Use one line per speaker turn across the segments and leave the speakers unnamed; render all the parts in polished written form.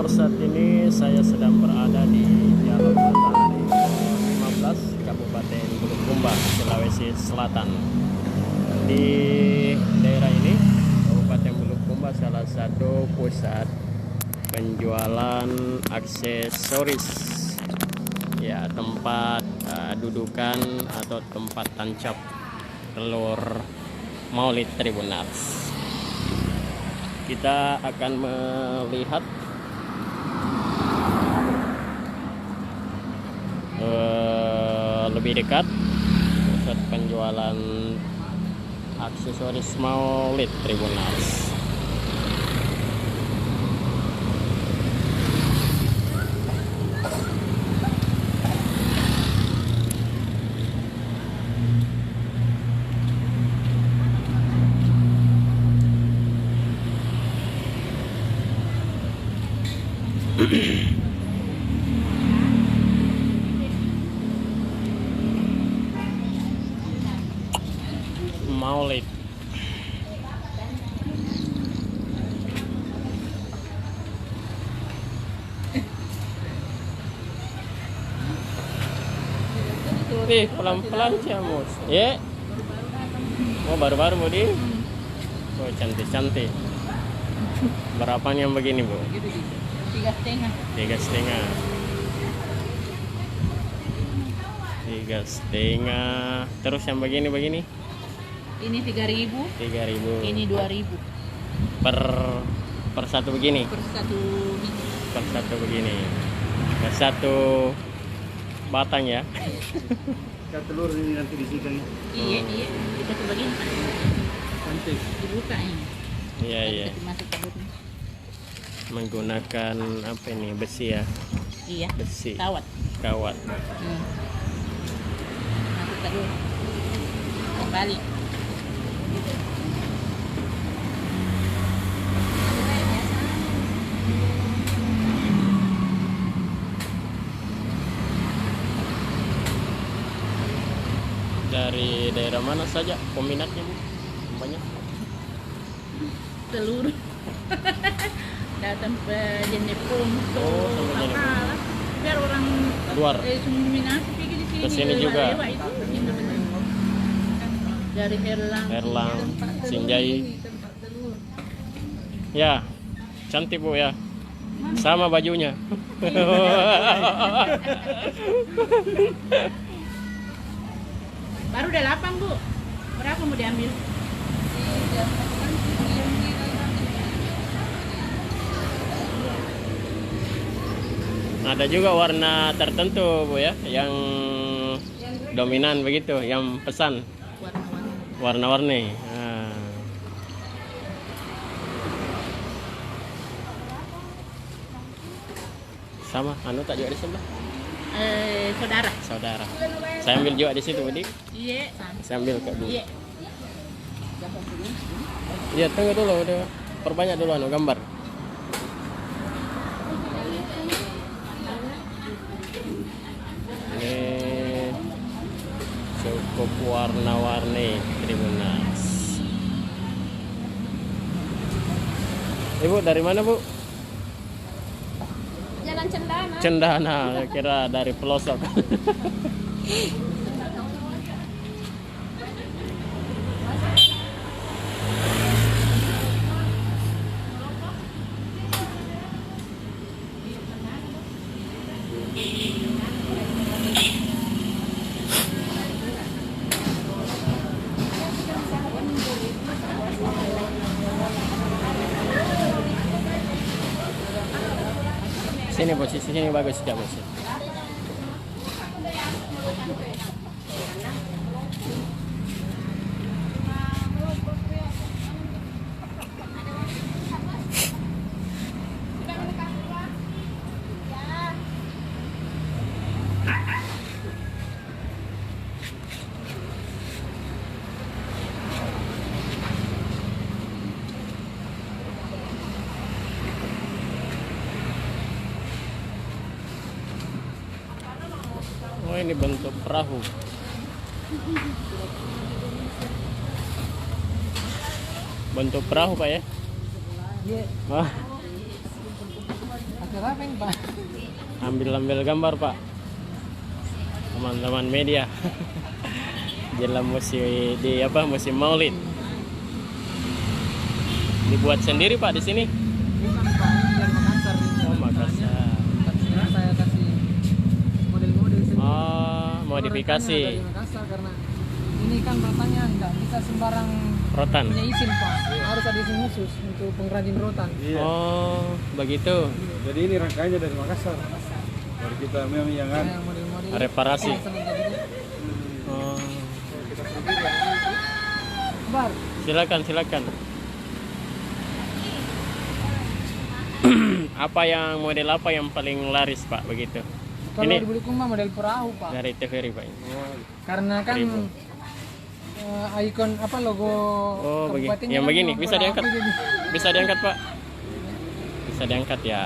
pendengar, saat ini saya sedang berada di Jalan Matahari 15 Kabupaten Bulukumba, Sulawesi Selatan. Di daerah ini, Kabupaten Bulukumba, salah satu pusat penjualan aksesoris, ya, tempat dudukan atau tempat tancap telur Maulid Tribunars. Kita akan melihat lebih dekat pusat penjualan aksesoris Maulid Tribunars. Maulid. Pelan-pelan sih, Mus. Ya. Oh, baru-baru mau di. Oh, cantik-cantik. Berapa yang begini, Bu?
3,5.
3,5. 3,5. Terus yang begini?
Ini 3.000.
3.000.
Ini 2.000
per satu begini.
per satu biji.
Per satu begini. Per satu batang ya.
Telur ini nanti disikan.
Iya. Kita coba begini.
Cantik.
Dibuka ini.
Iya.
Masuk telurnya.
Menggunakan apa ini? Besi ya.
Iya.
Besi.
Kawat.
Masuk
telur. Kembali.
Dari daerah mana saja peminatnya, Bu? Banyak.
Telur. Datang ke Jepun.
Oh, sampai Jepun.
Biar orang
Luar.
Minasi pergi di sini.
Kesini juga.
Dari
Herlang, Sinjai. Ya, cantik, Bu ya. Sama bajunya.
Baru udah 8, Bu. Berapa mau diambil?
Ada juga warna tertentu, Bu ya, yang dominan begitu, yang pesan warna-warni. Nah. Sama, tak juga di sebelah. Saudara. Saya ambil juga di situ, Budi.
Iya,
Saya ambil Kak dulu.
Iya.
Iya, tunggu dulu, udah perbanyak dulu gambar. Ini cukup warna-warni Tribunars. Ibu dari mana, Bu?
Jalan Cendana.
Cendana, saya kira dari pelosok. Sini posisi sini bagus juga, Mas. Oh, ini bentuk perahu. Bentuk perahu, Pak ya?
Iya.
Ah,
apa ini Pak?
Ambil gambar Pak, teman-teman media. Jelang musim Maulid. Dibuat sendiri Pak di sini.
Bukan Pak, ini dari Makassar.
Oh, Makassar.
Sekarang saya kasih model-model sendiri.
Oh, modifikasi.
Dari Makassar karena ini kan rotanya nggak bisa sembarang
Rotan.
punya izin Pak. Harus ada izin khusus untuk pengrajin rotan.
Iya.
Oh, begitu.
Jadi ini rangkaiannya dari Makassar. Baru kita memang yang kan.
Kayak model-model
Reparasi.
sama jadinya.
Oh,
Bar,
silakan. Model apa yang paling laris Pak begitu?
kalau
Ini
di Bulukumba model perahu Pak.
dari TVRI Pak.
Karena kan
Ribu.
ikon apa logo
Oh,
kabupatennya
yang
kan
begini
memang
bisa
perahu
diangkat.
jadi.
Bisa diangkat Pak. Bisa diangkat ya.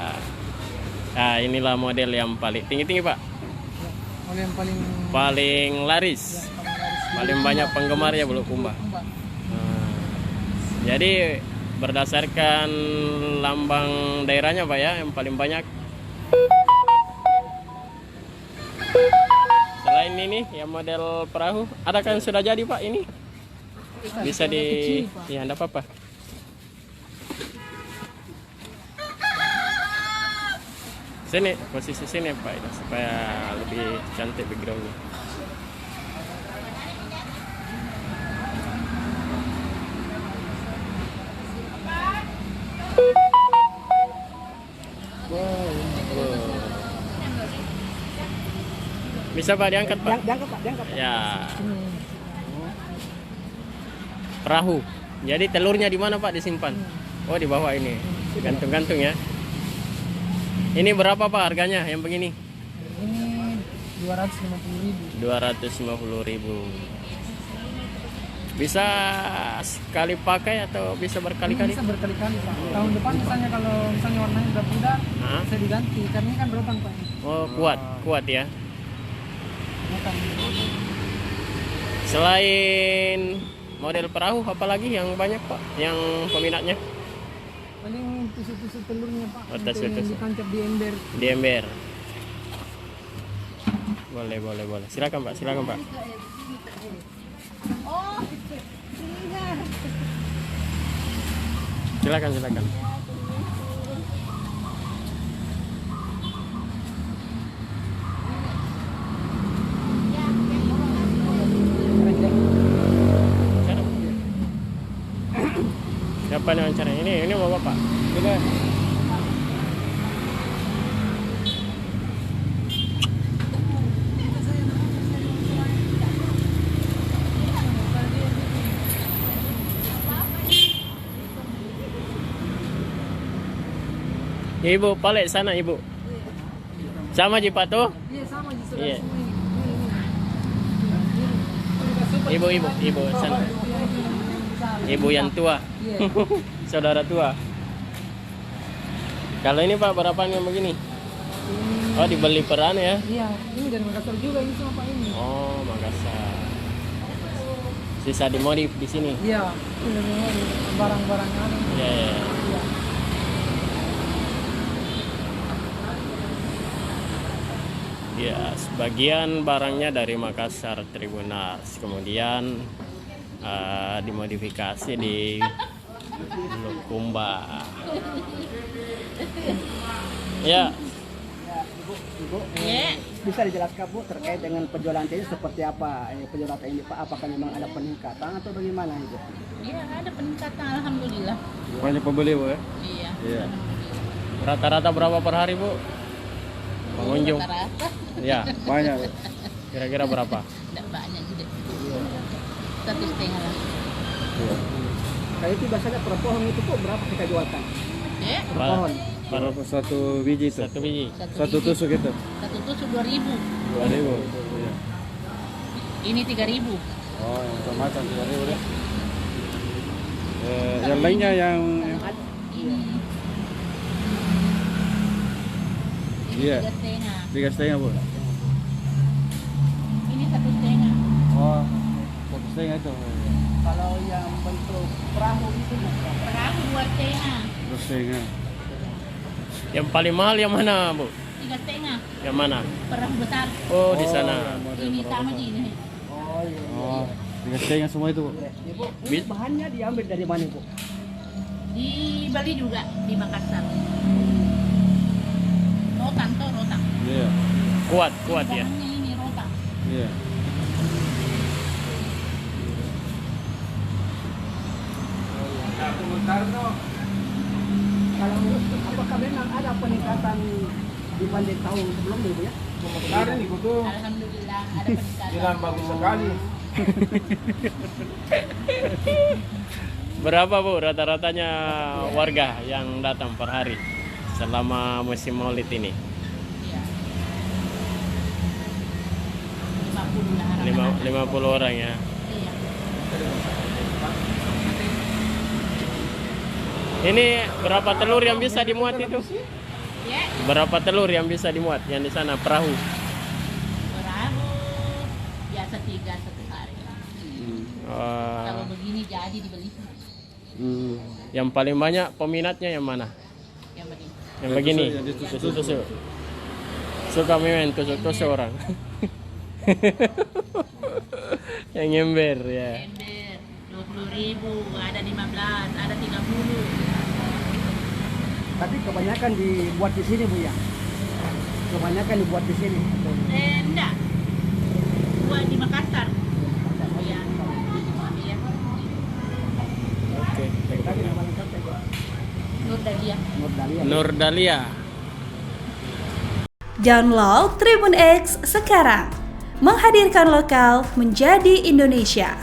Nah, inilah model yang paling tinggi Pak.
Model yang paling
Paling laris. Paling banyak penggemarnya Bulukumba.
Bulukumba.
Nah, jadi berdasarkan lambang daerahnya Pak ya yang paling banyak. Selain ini yang model perahu, adakah yang sudah jadi Pak ini? Bisa
Kecil,
di
Pak.
ya enggak apa-apa. Sini, posisi sini Pak itu, supaya lebih cantik backgroundnya. Bisa Pak diangkat Pak?
Diangkat Pak, diangkat Pak.
Ya. Perahu. Jadi telurnya di mana Pak disimpan? Oh, di bawah ini. Gantung-gantung ya. Ini berapa Pak harganya yang begini?
Ini 250.000.
250.000. Bisa sekali pakai atau bisa berkali-kali?
Bisa berkali-kali Pak. Tahun depan misalnya kalau misalnya warnanya udah pudar,
Hah?
bisa diganti karena ini kan rotan Pak.
Oh, kuat ya.
Rotan.
Selain model perahu, apalagi yang banyak Pak? Yang peminatnya?
Paling tusuk-tusuk telurnya Pak.
Oh,
Untuk yang
tusuk-tusuk.
ditancap di ember.
Di ember. Boleh. Silakan Pak. Silakan. Siapa yang wawancara? Ini mau Bapak.
Kita
Ya, Ibu, balik sana Ibu. Sama Ji Pak tuh?
Iya sama di
Iya.
semua ini.
Ibu sana. Ibu yang tua.
Iya.
Saudara tua. Kalau ini Pak berapaan yang begini? Oh, dibeli peran ya?
Iya, ini dari Makassar juga ini sama Pak ini.
Oh, Makassar. Sisa dimodif di sini.
Iya, ini dari barang-barang anu.
Ya.
Iya.
Ya, sebagian barangnya dari Makassar Tribunas, kemudian dimodifikasi di Bulukumba. Ya,
Ibu, bisa dijelaskan Bu terkait dengan penjualan ini seperti apa? Penjualan ini Pak, apakah memang ada peningkatan atau bagaimana Ibu?
Iya, ada peningkatan alhamdulillah.
banyak pembeli Bu ya.
Iya.
Iya.
rata-rata berapa per hari Bu? Pengunjung?
Rata-rata
Ya,
Banyak Bu.
kira-kira berapa?
enggak banyak juga. 1,5 lah.
Iya.
Kayak itu biasanya per pohon itu Bu berapa kita jualkan?
Eh,
Per pohon.
Berapa satu biji itu?
Satu biji.
Satu
biji.
tusuk itu.
Satu tusuk 2.000.
2.000. Iya.
Ini 3.000.
Oh, yang macam-macam 2.000 deh. Yang lainnya yang
Ini. Ini
Iya.
3,5.
3,5 Bu.
Ini 1,5.
Oh, 1,5 itu.
Kalau yang bentuk perahu itu Bu,
Perahu 2,5.
2,5.
Yang paling mahal yang mana, Bu?
3,5.
Yang mana?
Perahu besar.
Oh, di sana.
Ini sama di ini.
Oh iya.
Oh, dikasih dengan semua itu, Bu.
Ibu, ini bahannya diambil dari mana, Bu?
Di Bali juga, di Makassar. Rotan tuh, rotan.
Iya.
Kuat ya.
Bahannya ini rotan.
Iya.
Kalau apakah memang ada peningkatan dibanding tahun sebelumnya, Bu ya?
Sekarang nih, tuh.
Alhamdulillah ada peningkatan.
Bilang bagus sekali.
Berapa, Bu, rata-ratanya warga yang datang per hari selama musim Maulid ini?
Iya. 50 lah rata-rata.
50 orang ya.
Iya.
Ini berapa telur yang bisa dimuat itu?
Ya,
Berapa telur yang bisa dimuat yang di sana perahu?
perahu biasa 3 satu hari. Kalau begini jadi dibeli.
Yang paling banyak peminatnya yang mana?
Yang begini.
Yang begini.
Yang ditusuk.
Tusuk. Suka main tusuk orang. Yang nyember ya.
Ember 20.000, ada 15, ada 30.
Tapi kebanyakan dibuat di sini, Bu ya? Kebanyakan dibuat di sini.
Enggak. Buat di Makassar. Iya. Iya.
Oke.
Tadi nama lengkapnya, Bu?
Nur Dahlia.
Nur Dahlia.
Nur Dahlia.
Download Tribun X sekarang. Menghadirkan lokal menjadi Indonesia.